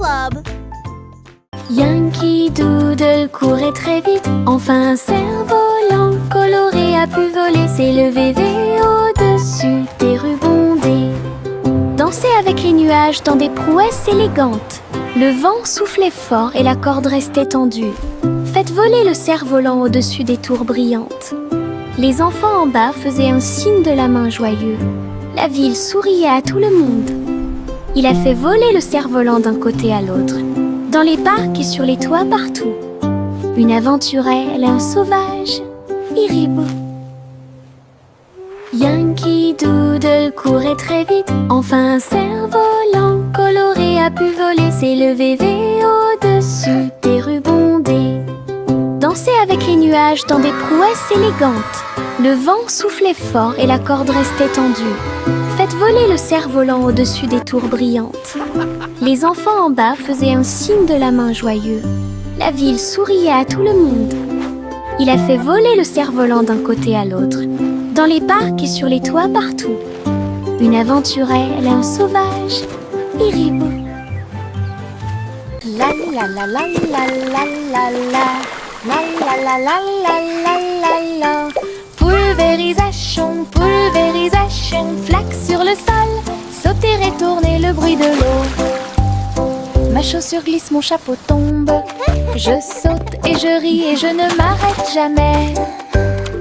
Club. Yankee Doodle courait très vite. Enfin un cerf-volant coloré a pu voler, s'élever au-dessus des rues bondées. Danser avec les nuages dans des prouesses élégantes. Le vent soufflait fort et la corde restait tendue. Faites voler le cerf-volant au-dessus des tours brillantes. Les enfants en bas faisaient un signe de la main joyeux. La ville souriait à tout le monde. Il a fait voler le cerf-volant d'un côté à l'autre, dans les parcs et sur les toits partout. Une aventurelle, un sauvage, Iribou. Yankee Doodle courait très vite. Enfin un cerf-volant coloré a pu voler, s'élever au-dessus des rues bondées. Danser avec les nuages dans des prouesses élégantes. Le vent soufflait fort et la corde restait tendue. Faites voler le cerf-volant au-dessus des tours brillantes. Les enfants en bas faisaient un signe de la main joyeux. La ville souriait à tout le monde. Il a fait voler le cerf-volant d'un côté à l'autre, dans les parcs et sur les toits partout. Une aventurelle, un sauvage, Iribou. La la la la la la la la. La la la la la la la la. Pulvérisation, pulvérisation, flaque sur le sol, sauter et tourner le bruit de l'eau. Ma chaussure glisse, mon chapeau tombe. Je saute et je ris et je ne m'arrête jamais.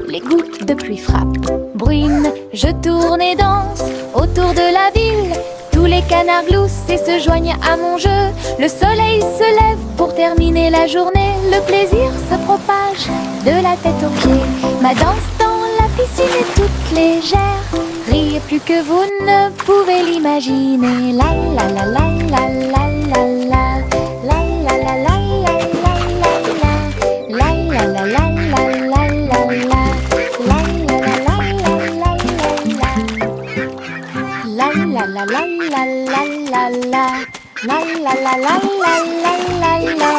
Les gouttes de pluie frappent, bruinent, je tourne et danse autour de la ville. Tous les canards gloussent et se joignent à mon jeu. Le soleil se lève pour terminer la journée. Le plaisir se propage de la tête aux pieds. Ma danse dans la piscine est toute légère. Riez plus que vous ne pouvez l'imaginer. La la la la la la la la. La la la la la la la. La la la la la la la la. La la la la la la la. La la la la la la la. La la la la la la la.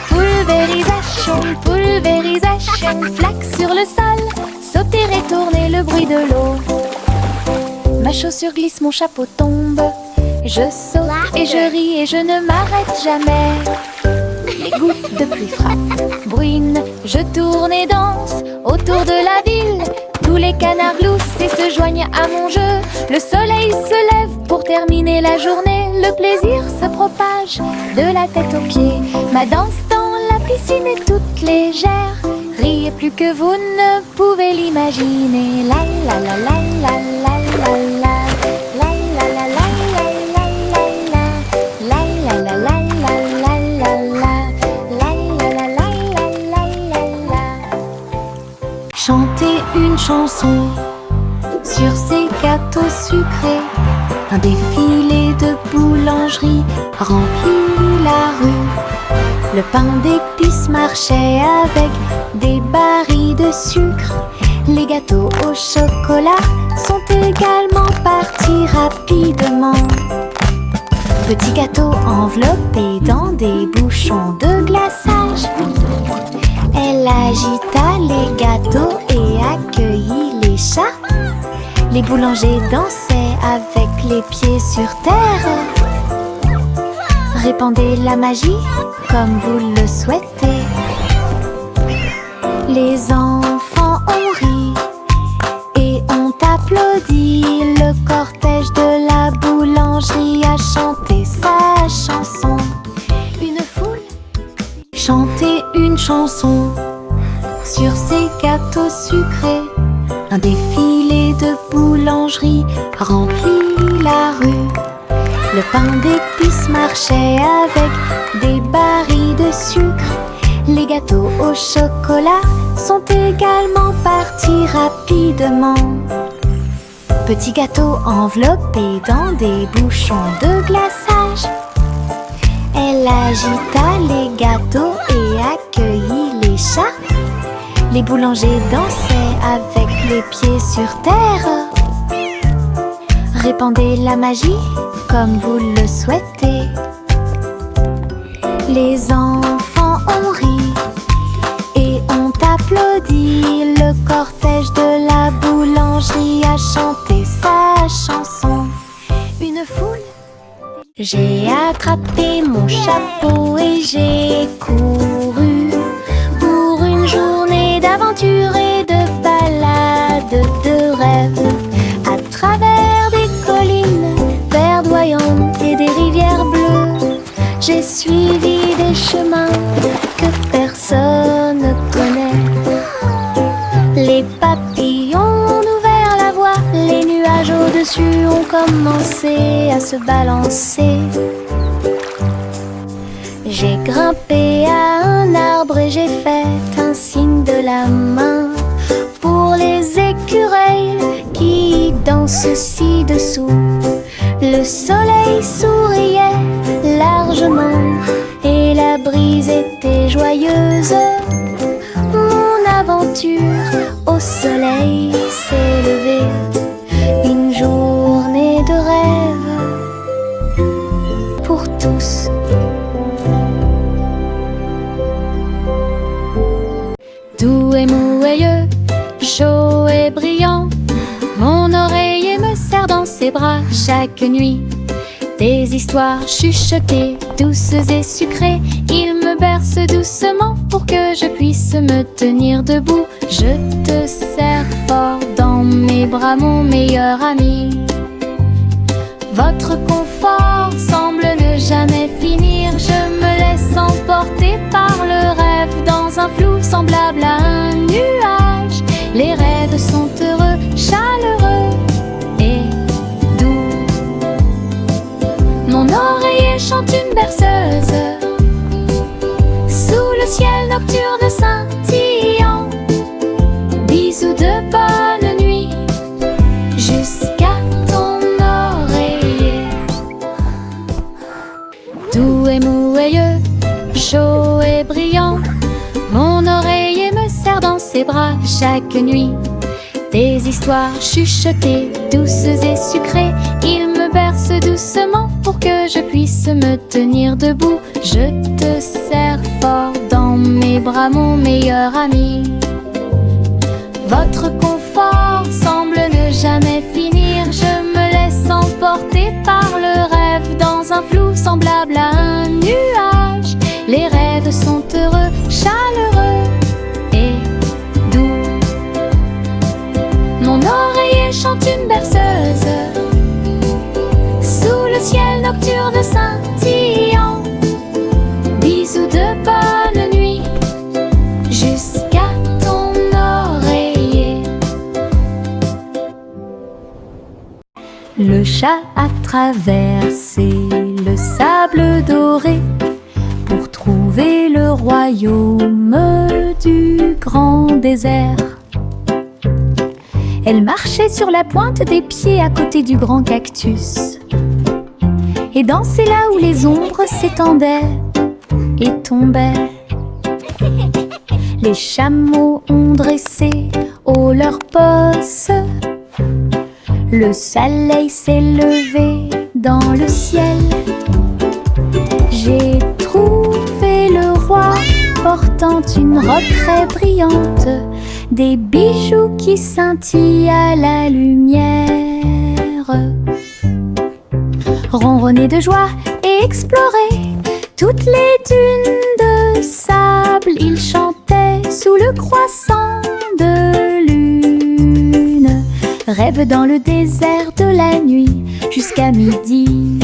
Pulvérisation, pulvérisation, flaque sur le sol, sauter et tourner le bruit de l'eau. Ma chaussure glisse, mon chapeau tombe. Je saute et je ris et je ne m'arrête jamais. Les gouttes de pluie frappent, bruinent, je tourne et danse autour de la ville. Tous les canards gloussent et se joignent à mon jeu. Le soleil se lève pour terminer la journée. Le plaisir se propage de la tête aux pieds. Ma danse dans la piscine est toute légère. Riez plus que vous ne pouvez l'imaginer. La la la la la la la la. La la la la la la la la. La la la la la la la la. La la la la la la la. Chanter une chanson sur ces gâteaux sucrés. Un défilé de boulangerie remplit la rue. Le pain d'épices marchait avec des barils de sucre. Les gâteaux au chocolat sont également partis rapidement. Petits gâteaux enveloppés dans des bouchons de glaçage. Elle agita les gâteaux et accueillit les chats. Les boulangers dansaient avec les pieds sur terre. Répandez la magie comme vous le souhaitez. Les enfants ont ri et ont applaudi. Le cortège de la boulangerie a chanté sa chanson. Une foule chantait une chanson sur ces gâteaux sucrés. Un défilé de boulangerie remplit la rue. Le pain d'épices marchait avec des barils de sucre. Les gâteaux au chocolat sont également partis rapidement. Petits gâteaux enveloppés dans des bouchons de glaçage. Elle agita les gâteaux et accueillit les chats. Les boulangers dansaient avec les pieds sur terre. Répandez la magie comme vous le souhaitez. Les enfants ont ri et ont applaudi. Le cortège de la boulangerie a chanté sa chanson. Une foule J'ai attrapé mon chapeau et j'ai couru pour une journée d'aventure et de balade de rêve. À travers des collines verdoyantes et des rivières bleues, j'ai suivi des chemins que personne ne connaît. Les papillons ont ouvert la voie, les nuages au-dessus ont commencé à se balancer. J'ai grimpé à un arbre et j'ai fait un signe de la main pour les écureuils qui dansent ci-dessous. Le soleil souriait largement et la brise était joyeuse. Mon aventure au soleil s'est levée, une journée de rêve pour tous. Doux et moelleux, chaud et brillant, mon oreiller me serre dans ses bras chaque nuit. Des histoires chuchotées, douces et sucrées, il me berce doucement pour que je puisse me tenir debout. Je te serre fort dans mes bras, mon meilleur ami. Votre confort semble ne jamais finir. Je me laisse emporter par le rêve dans un flou semblable à un nuage. Les rêves sont heureux, chaleureux et doux. Mon oreiller chante une berceuse sous le ciel nocturne scintillant. Bisous de bonne nuit jusqu'à ton oreiller. Doux et moelleux, chaud et brillant, mon oreiller me serre dans ses bras chaque nuit. Des histoires chuchotées, douces et sucrées, il me berce doucement pour que je puisse me tenir debout. Je te serre fort dans mes bras, mon meilleur ami. Votre confort semble ne jamais finir. Je me laisse emporter par le rêve dans un flou semblable à un nuage. Les rêves sont heureux, chaleureux et doux. Mon oreiller chante une berceuse sous le ciel nocturne scintillant. Bisous de bonne nuit jusqu'à ton oreiller. Le chat a traversé le sable doré pour trouver le royaume du grand désert. Elle marchait sur la pointe des pieds à côté du grand cactus et dansait là où les ombres s'étendaient et tombaient. Les chameaux ont dressé haut leurs bosses. Le soleil s'est levé dans le ciel. J'ai trouvé le roi portant une robe très brillante, des bijoux qui scintillent à la lumière. Ronronner de joie et explorer toutes les dunes de sable, il chantait sous le croissant de lune. Rêve dans le désert de la nuit jusqu'à midi.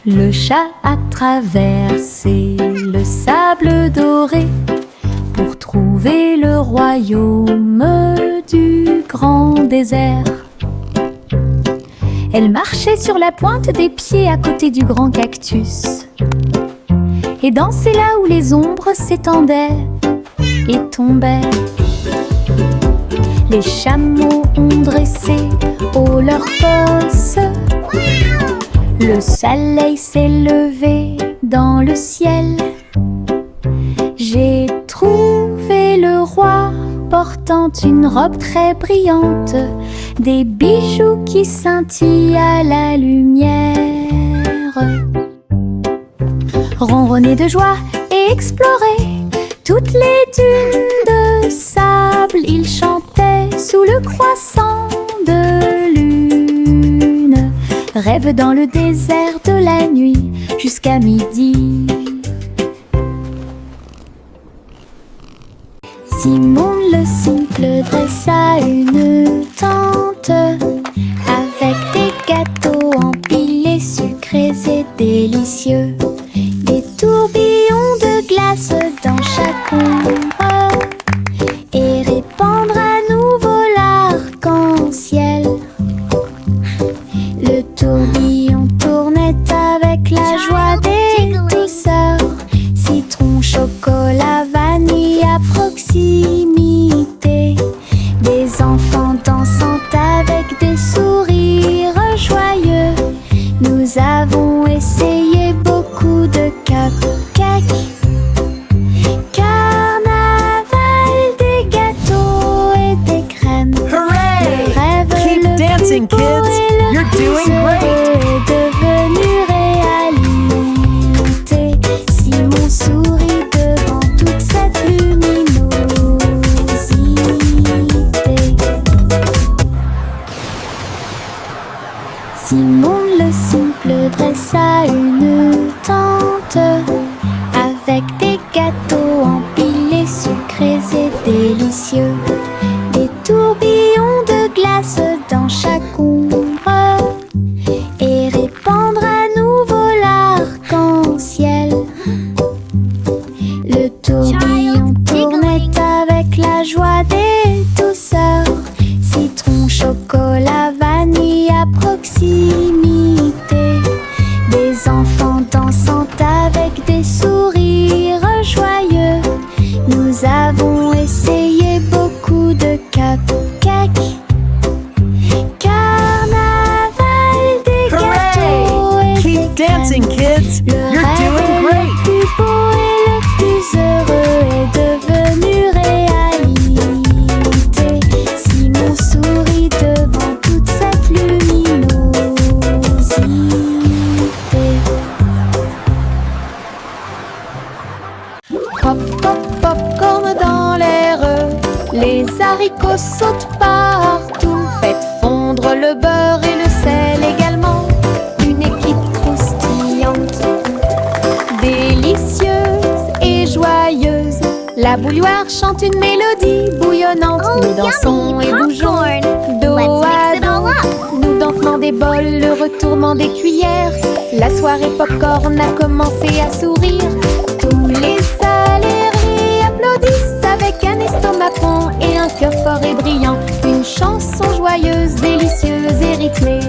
Le chat a traversé le sable doré pour trouver le royaume du grand désert. Elle marchait sur la pointe des pieds à côté du grand cactus et dansait là où les ombres s'étendaient et tombaient. Les chameaux ont dressé haut leurs bosses. Le soleil s'est levé dans le ciel. J'ai trouvé le roi portant une robe très brillante, des bijoux qui scintillent à la lumière. Ronronner de joie et explorer toutes les dunes de sable, il chantait sous le croissant de lune. rêve dans le désert de la nuit jusqu'à midi. Simon le simple dressa une tente avec des gâteaux empilés, sucrés et délicieux, des tourbillons de glace dans chaque ombre et répandre à nouveau l'arc-en-ciel. Le tourbillon tournait avec la joie des douceurs, citron, chocolat, vanille à proximité, des enfants dansant avec des sourires joyeux. Nous avons essayé beaucoup de cupcakes. Carnaval, des gâteaux et des crèmes. Hooray! Le rêve Keep le dancing, plus beau kids. et le You're plus doing heureux great. est devenu réalité. Simon sourit devant toute cette luminosité. Simon le simple dressa une tente avec des gâteaux empilés, sucrés et délicieux, des tourbillons de glace dans chaque ombre et répandre à nouveau l'arc-en-ciel. Le tourbillon tournait avec la joie des douceurs, citron, chocolat, vanille à proximité, des enfants dansant avec des sourires joyeux. Nous avons essayé beaucoup de cupcakes. Carnaval, des gâteaux et Hooray! des Keep dancing, crèmes. kids. Le You're rêve doing le great. plus beau et le plus heureux est devenu réalité. Simon sourit devant toute cette luminosité. Pop, pop, popcorn dans l'air, les haricots sautent partout. Faites fondre le beurre et le sel également. Une équipe croustillante, délicieuse et joyeuse. La bouilloire chante une mélodie bouillonnante. Nous dansons et bougeons dos à dos. Nous dentement des bols, le retournement des cuillères. La soirée popcorn a commencé à sourire. Tous les salariés applaudissent avec un estomac rond et un cœur fort et brillant. Une chanson joyeuse, délicieuse et rythmée.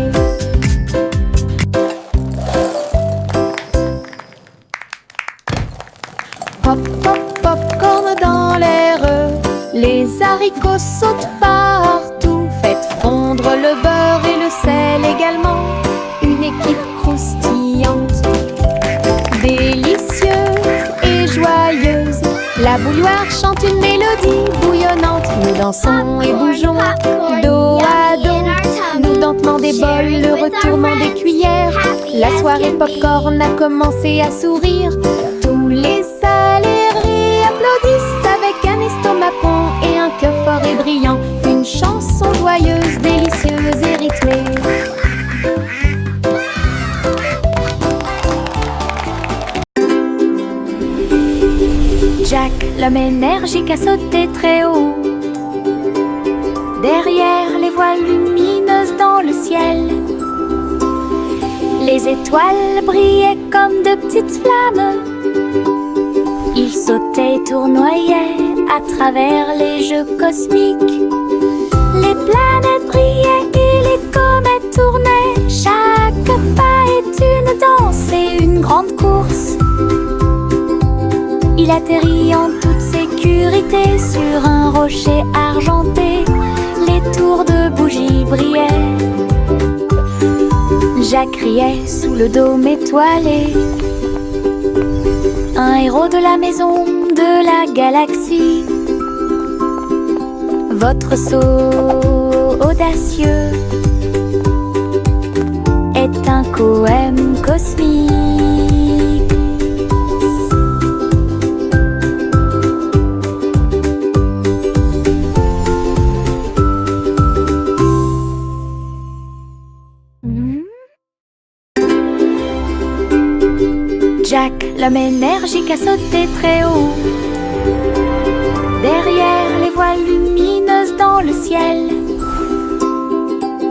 Pop, pop, popcorn dans l'air, les haricots sautent partout. Faites fondre le beurre et le sel également. Une équipe croustillante, délicieuse et joyeuse. La bouilloire chante une mélodie bouillonnante. Nous dansons et bougeons dos à dos. Nous dentement des bols, le retournement des cuillères. La soirée popcorn a commencé à sourire. Tous les salariés applaudissent avec un estomac rond et un cœur fort et brillant. Une chanson joyeuse, délicieuse et rythmée. Jack, l'homme énergique, a sauté très haut. Derrière les voiles lumineuses dans le ciel, les étoiles brillaient comme de petites flammes. Il sautait et tournoyait à travers les jeux cosmiques. Les planètes brillaient et les comètes tournaient. Chaque pas est une danse et une grande course. Il atterrit en toute sécurité sur un rocher argenté. Les tours de bougies brillaient. Jacques riait sous le dôme étoilé. Un héros de la maison de la galaxie. Votre saut audacieux est un poème cosmique. Jack, l'homme énergique, a sauté très haut. Derrière les voiles lumineuses dans le ciel,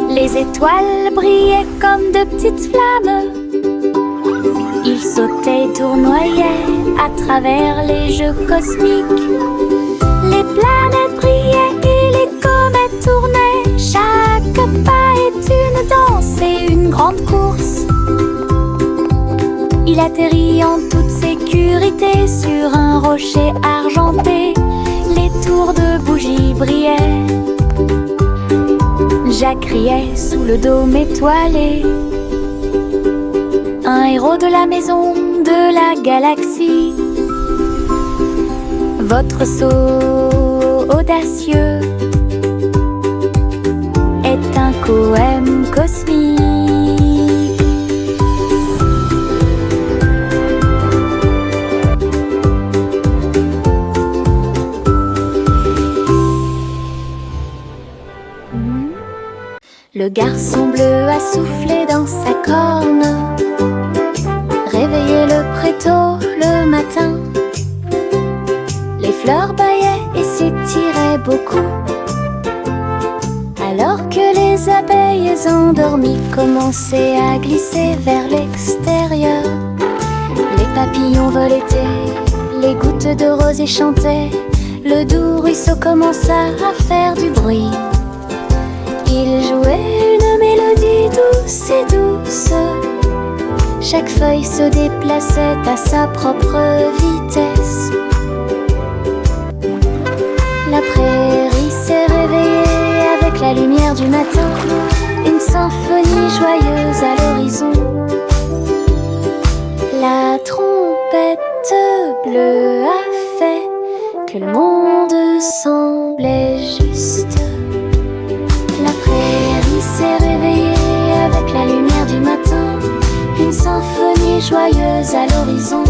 les étoiles brillaient comme de petites flammes. Il sautait et tournoyait à travers les jeux cosmiques. Les planètes brillaient et les comètes tournaient. Chaque pas est une danse et une grande course. Il atterrit en toute sécurité sur un rocher argenté. Les tours de bougies brillaient. Jack riait sous le dôme étoilé. Un héros de la maison de la galaxie. Votre saut audacieux est un poème cosmique. Le garçon bleu a soufflé dans sa corne, réveillé le prétôt le matin. Les fleurs bâillaient et s'étiraient beaucoup, alors que les abeilles endormies commençaient à glisser vers l'extérieur. Les papillons voletaient, les gouttes de rosée chantaient. Le doux ruisseau commença à faire du bruit. Il jouait une mélodie douce et douce. Chaque feuille se déplaçait à sa propre vitesse. La prairie s'est réveillée avec la lumière du matin. Une symphonie joyeuse à l'horizon. La trompette bleue a fait que le monde semblait juste. La prairie s'est réveillée avec la lumière du matin. Une symphonie joyeuse à l'horizon.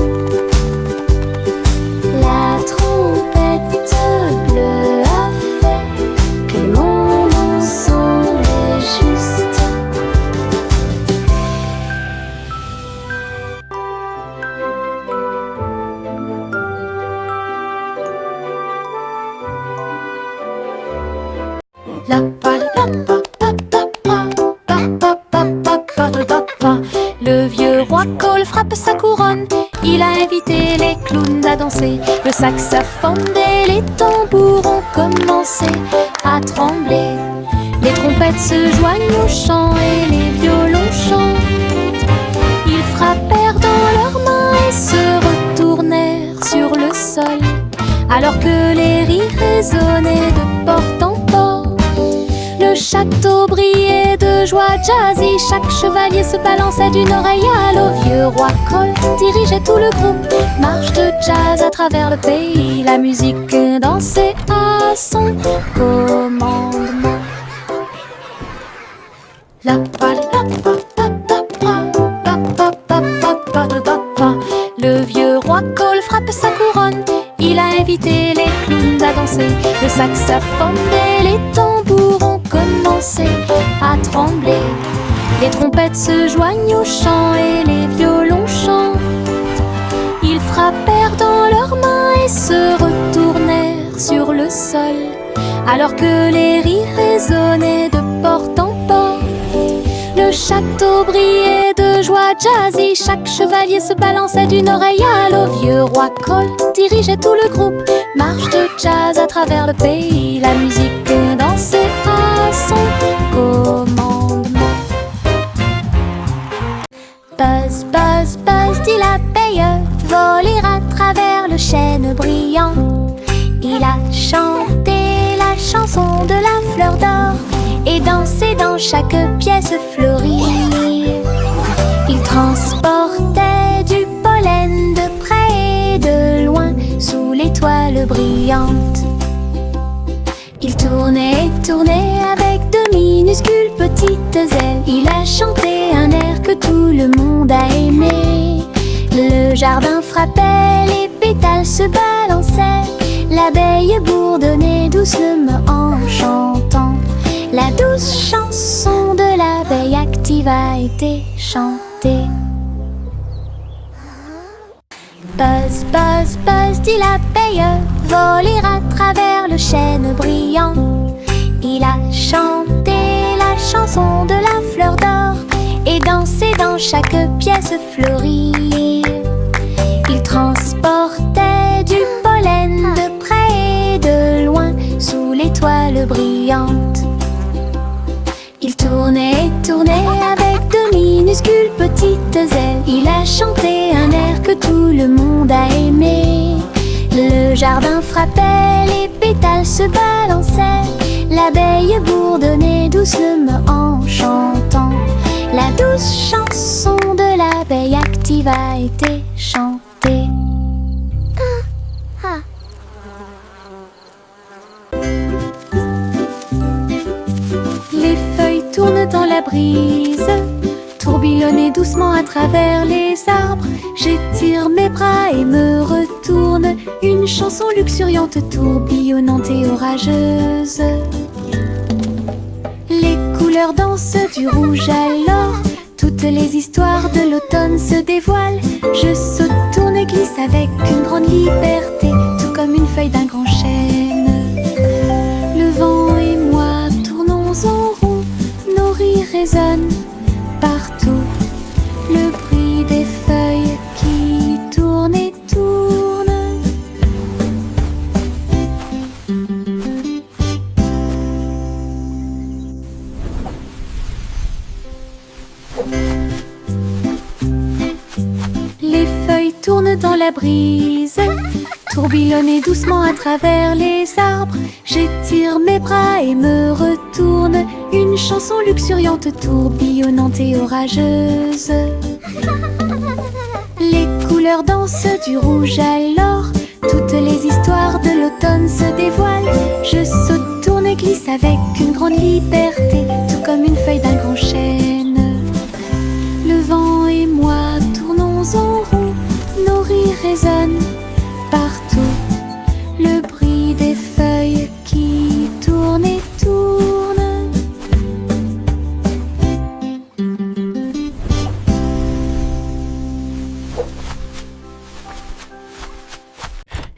La trompette bleue a fait que le monde semblait juste. Le vieux roi Cole frappe sa couronne. Il a invité les clowns à danser. Le saxophone et les tambours ont commencé à trembler. Les trompettes se joignent au chant et les violons chantent. Ils frappèrent dans leurs mains et se retournèrent sur le sol, alors que les rires résonnaient de porte en porte. Le château brillait de joie jazzy. Chaque chevalier se balançait d'une oreille à l'autre. Vieux roi Cole dirigeait tout le groupe. Marche de jazz à travers le pays. La musique dansait à son commandement. Le vieux roi Cole frappe sa couronne. Il a invité les clowns à danser. Le saxophone et les tambours ont commencé à trembler. Les trompettes se joignent au chant et les violons chantent. Ils frappèrent dans leurs mains et se retournèrent sur le sol, alors que les rires résonnaient de porte en porte. Le château brillait de joie jazzy. Chaque chevalier se balançait d'une oreille à l'autre. Vieux roi Cole dirigeait tout le groupe. Marche de jazz à travers le pays. La musique dansait à son commandement. Buzz, buzz, buzz, dit l'abeille, voler à travers le chêne brillant. Il a chanté la chanson de la fleur d'or et dansé dans chaque pièce fleurie. Il transportait du pollen de près et de loin sous l'étoile brillante. Il tournait et tournait avec de minuscules petites ailes. Il a chanté un air que tout le monde a aimé. Le jardin frappait, les pétales se balançaient. L'abeille bourdonnait doucement en chantant. La douce chanson de l'abeille active a été chantée. Buzz, buzz, buzz, dit l'abeille, voler à travers le chêne brillant. Il a chanté la chanson de la fleur d'or et dansé dans chaque pièce fleurie. Il transportait du pollen de près et de loin sous l'étoile brillante. Il tournait et tournait avec de minuscules petites ailes. Il a chanté un air que tout le monde a aimé. Le jardin frappait, les pétales se balançaient. L'abeille bourdonnait doucement en chantant. La douce chanson de l'abeille active a été chantée. Les feuilles tournent dans la brise, tourbillonnent doucement à travers les arbres. J'étire mes bras et me retourne, une chanson luxuriante, tourbillonnante et orageuse. Les couleurs dansent du rouge à l'or, toutes les histoires de l'automne se dévoilent. Je saute, tourne et glisse avec une grande liberté, tout comme une feuille d'un grand chêne. Le vent et moi tournons en rond, nos rires résonnent partout. Le bruit des feuilles qui tournent et tournent. Les feuilles tournent dans la brise, tourbillonnent doucement à travers les arbres. J'étire mes bras et me retourne, une chanson luxuriante, tourbillonnante et orageuse. Les couleurs dansent du rouge à l'or, toutes les histoires de l'automne se dévoilent. Je saute, tourne et glisse avec une grande liberté, tout comme une feuille d'un grand chêne. Le vent et moi tournons en rond, nos rires résonnent partout. Le bruit des feuilles qui tournent et tournent.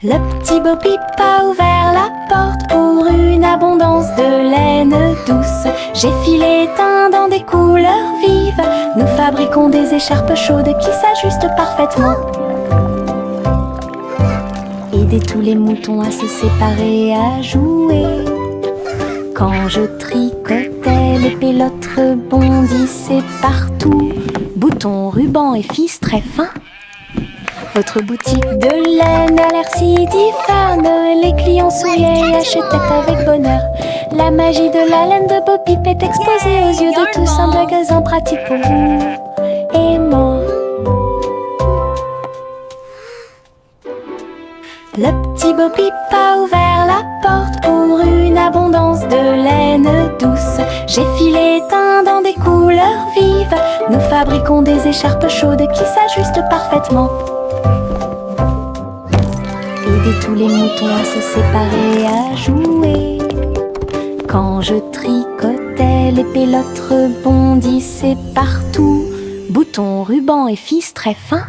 Le petit Bo Peep a ouvert la porte pour une abondance de laine douce. J'ai filé teint dans des couleurs vives. Nous fabriquons des écharpes chaudes qui s'ajustent parfaitement. Aider tous les moutons à se séparer et à jouer. Quand je tricotais, les pélotes rebondissaient partout. Boutons, rubans et fils très fins. Votre boutique de laine a l'air si diphane. Les clients souriaient et achetaient avec bonheur. La magie de la laine de Bo Peep est exposée aux yeux de tous. Un magasin pratique pour vous et moi. Le petit Bo Peep a ouvert la porte pour une abondance de laine douce. J'ai filé teint dans des couleurs vives. Nous fabriquons des écharpes chaudes qui s'ajustent parfaitement. Aider tous les moutons à se séparer et à jouer. Quand je tricotais, les pélotes rebondissaient partout. Boutons, rubans et fils très fins.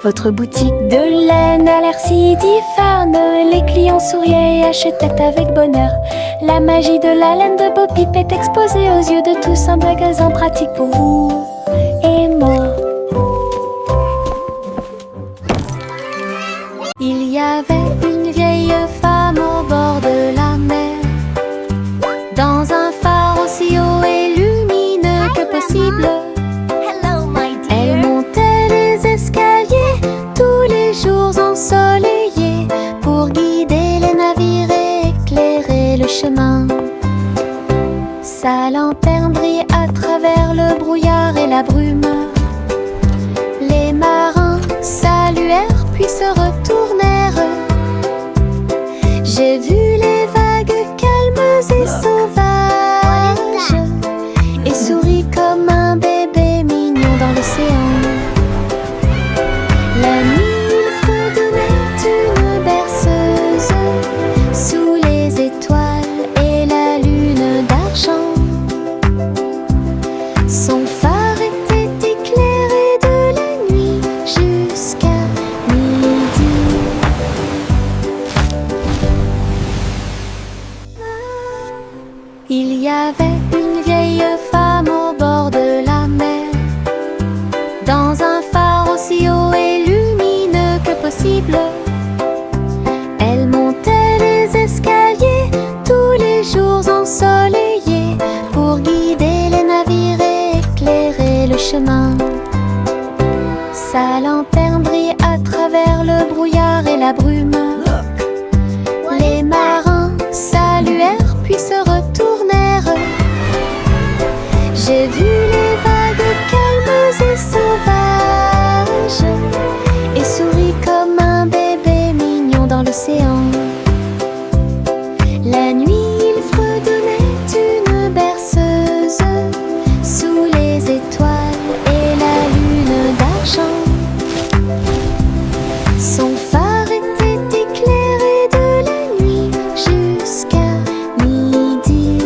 Votre boutique de laine a l'air si diphane. Les clients souriaient et achetaient avec bonheur. La magie de la laine de Bo Peep est exposée aux yeux de tous. Un magasin pratique pour vous et moi. Il y avait une vieille femme au bord de la mer, dans un phare aussi haut et lumineux que possible. Elle montait les escaliers tous les jours ensoleillés pour guider les navires et éclairer le chemin. Sa lanterne brillait à travers le brouillard et la brume. Les marins saluèrent puis se retournèrent. J'ai vu les vagues calmes et sauvages et souris comme un bébé mignon dans l'océan. La nuit, il fredonnait une berceuse sous les étoiles et la lune d'argent. Son phare était éclairé de la nuit jusqu'à Il y avait une vieille femme au bord de la mer, dans un phare aussi haut et lumineux que possible. Elle montait les escaliers tous les jours ensoleillés pour guider les navires et éclairer le chemin. Sa lanterne brillait à travers le brouillard et la brume. Les marins saluèrent puis se retournèrent. J'ai vu les vagues calmes et sauvages et souris comme un bébé mignon dans l'océan. La nuit, il fredonnait une berceuse sous les étoiles et la lune d'argent. Son phare était éclairé de la nuit jusqu'à midi.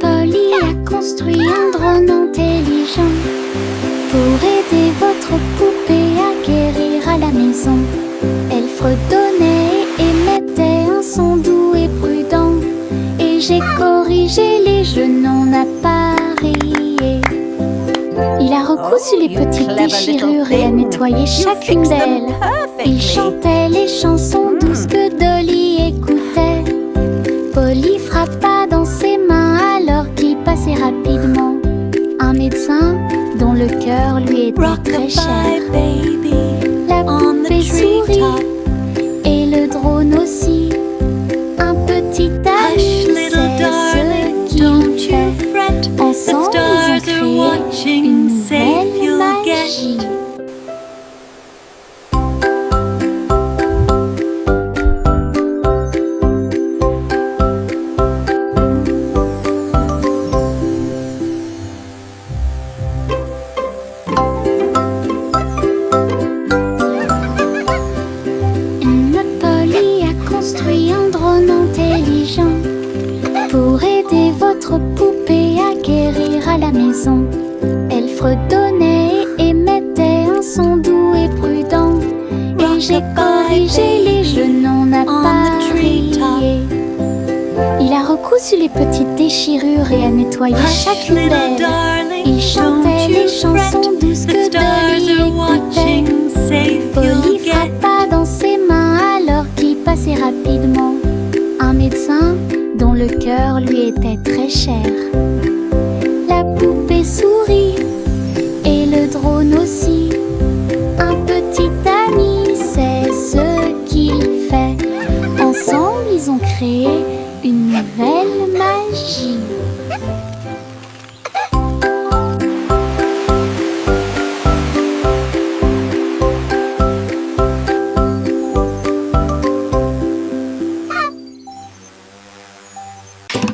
Polly a construit un drone intelligent pour aider votre poupée à guérir à la maison. Elle fredonnait et émettait un son doux et prudent, et j'ai corrigé les jeux non appareillés. Il a recousu les petites déchirures et a nettoyé chacune d'elles. Il chantait les chansons douces que Dolly écoutait. Polly frappa dans ses mains alors qu'il passait rapidement. Un médecin dont le cœur lui était très cher. La poupée sourit et le drone aussi. Un petit ami, c'est ce qu'il fait. Ensemble, ils ont créé une nouvelle magie. Polly a construit un drone intelligent pour aider votre poupée à guérir à la maison. Elle fredonnait et émettait un son doux et prudent, et j'ai corrigé les jeux non appareillés. Il a recousu les petites déchirures et a nettoyé chacune d'elles. Il chantait les chansons douces que Dolly écoutait. Polly frappa dans ses mains alors qu'il passait rapidement. Un médecin dont le cœur lui était très cher. La poupée sourit et le drone aussi. Un petit ami, c'est ce qu'il fait. Ensemble, ils ont créé une nouvelle magie.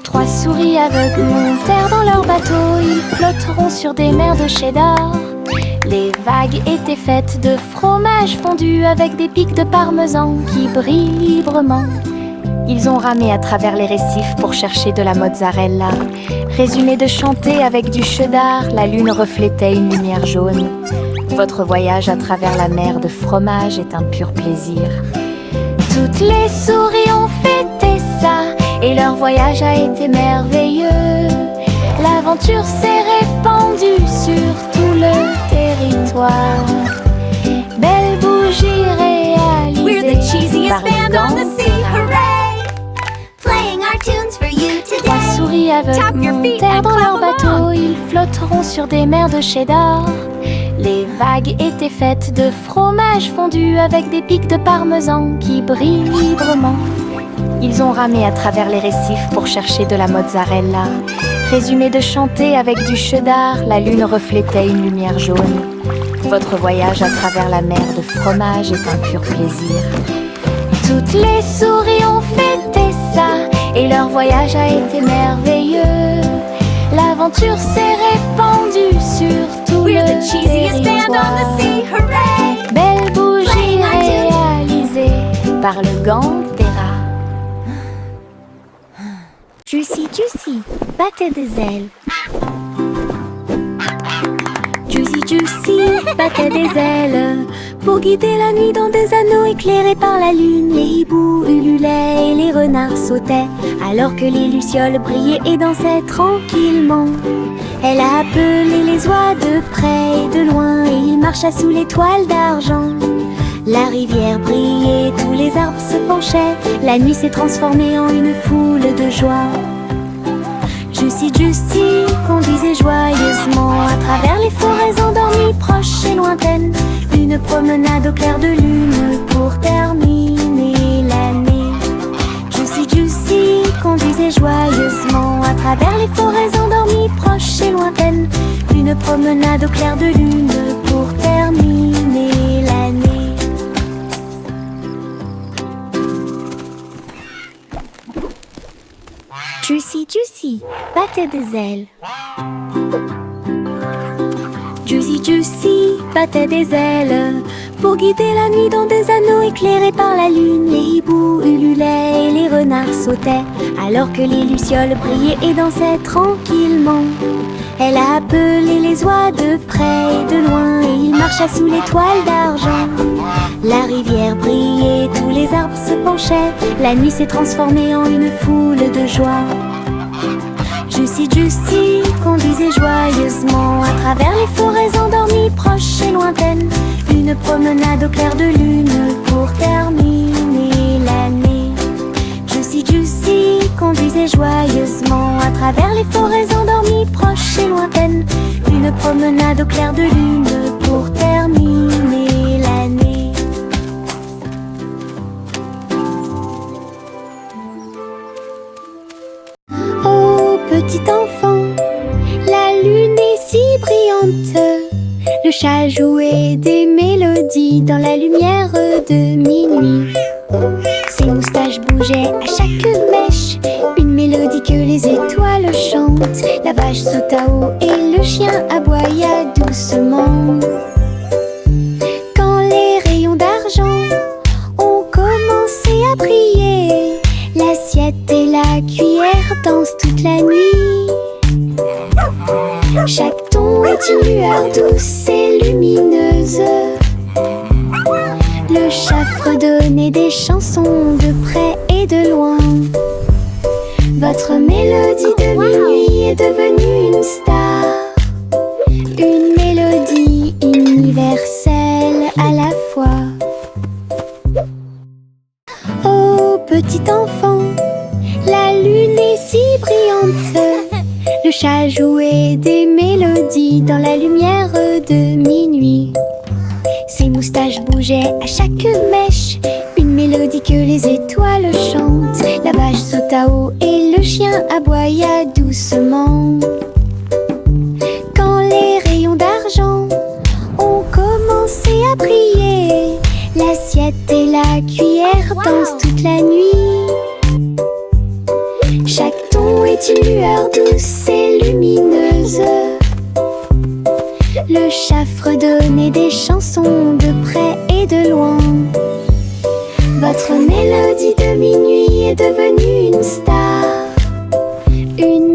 Trois souris aveugles montèrent dans leur bateau. Ils flotteront sur des mers de cheddar. Les vagues étaient faites de fromage fondu avec des pics de parmesan qui brillent librement. Ils ont ramé à travers les récifs pour chercher de la mozzarella. Résumé de chanter avec du cheddar, la lune reflétait une lumière jaune. Votre voyage à travers la mer de fromage est un pur plaisir. Toutes les souris ont fêté ça et leur voyage a été merveilleux. L'aventure s'est répandue sur tout le territoire. Belle bougie réalisée par le Gantera. Trois souris aveugles montèrent dans leur bateau. Ils flotteront sur des mers de cheddar. Les vagues étaient faites de fromage fondu avec des pics de parmesan qui brillent librement. Ils ont ramé à travers les récifs pour chercher de la mozzarella. Résumé de chanter avec du cheddar, la lune reflétait une lumière jaune. Votre voyage à travers la mer de fromage est un pur plaisir. Toutes les souris ont fêté ça et leur voyage a été merveilleux. L'aventure s'est répandue sur tout le territoire. Belle bougie réalisée par le Gantera. Juicy, Juicy, battez des ailes. Juicy, Juicy battait des ailes pour guider la nuit dans des anneaux éclairés par la lune. Les hiboux ululaient et les renards sautaient alors que les lucioles brillaient et dansaient tranquillement. Elle a appelé les oies de près et de loin et il marcha sous les toiles d'argent. La rivière brillait, tous les arbres se penchaient, la nuit s'est transformée en une foule de joie. Juicy Juicy conduisait joyeusement à travers les forêts endormies, proches et lointaines. Une promenade au clair de lune pour terminer l'année. Juicy Juicy conduisait joyeusement à travers les forêts endormies, proches et lointaines. Une promenade au clair de lune pour terminer l'année. Juicy Juicy battait des ailes. Juicy Juicy battait des ailes pour guider la nuit dans des anneaux éclairés par la lune. Les hiboux ululaient et les renards sautaient alors que les lucioles brillaient et dansaient tranquillement. Elle a appelé les oies de près et de loin et il marcha sous les toiles d'argent. La rivière brillait, tous les arbres se penchaient, la nuit s'est transformée en une foule de joie. Juicy Juicy conduisait joyeusement à travers les forêts endormies, proches et lointaines. Une promenade au clair de lune pour terminer l'année. Juicy Juicy conduisait joyeusement à travers les forêts endormies, proches et lointaines. Une promenade au clair de lune pour terminer l'année. Oh petit enfant, la lune est si brillante. Le chat jouait des mélodies dans la lumière de minuit. Ses moustaches bougeaient à chaque mèche, une mélodie que les étoiles chantent. La vache sauta haut et le chien aboya doucement. Quand les rayons d'argent ont commencé à briller, l'assiette et la cuillère dansent toute la nuit. Chaque ton est une lueur douce et lumineuse. Le chat fredonnait des chansons de près et de loin. Votre mélodie de minuit est devenue une star, une mélodie universelle à la fois. Oh petit enfant, la lune est si brillante. Le chat jouait des mélodies dans la lumière de minuit. Ses moustaches bougeaient à chaque mèche, une mélodie que les étoiles chantent. La vache sauta haut et le chien aboya doucement. Quand les rayons d'argent ont commencé à briller, l'assiette et la cuillère dansent toute la nuit. Chaque ton est une lueur douce et lumineuse. Le chat fredonnait des chansons de près et de loin. Votre mélodie de minuit est devenue une star, une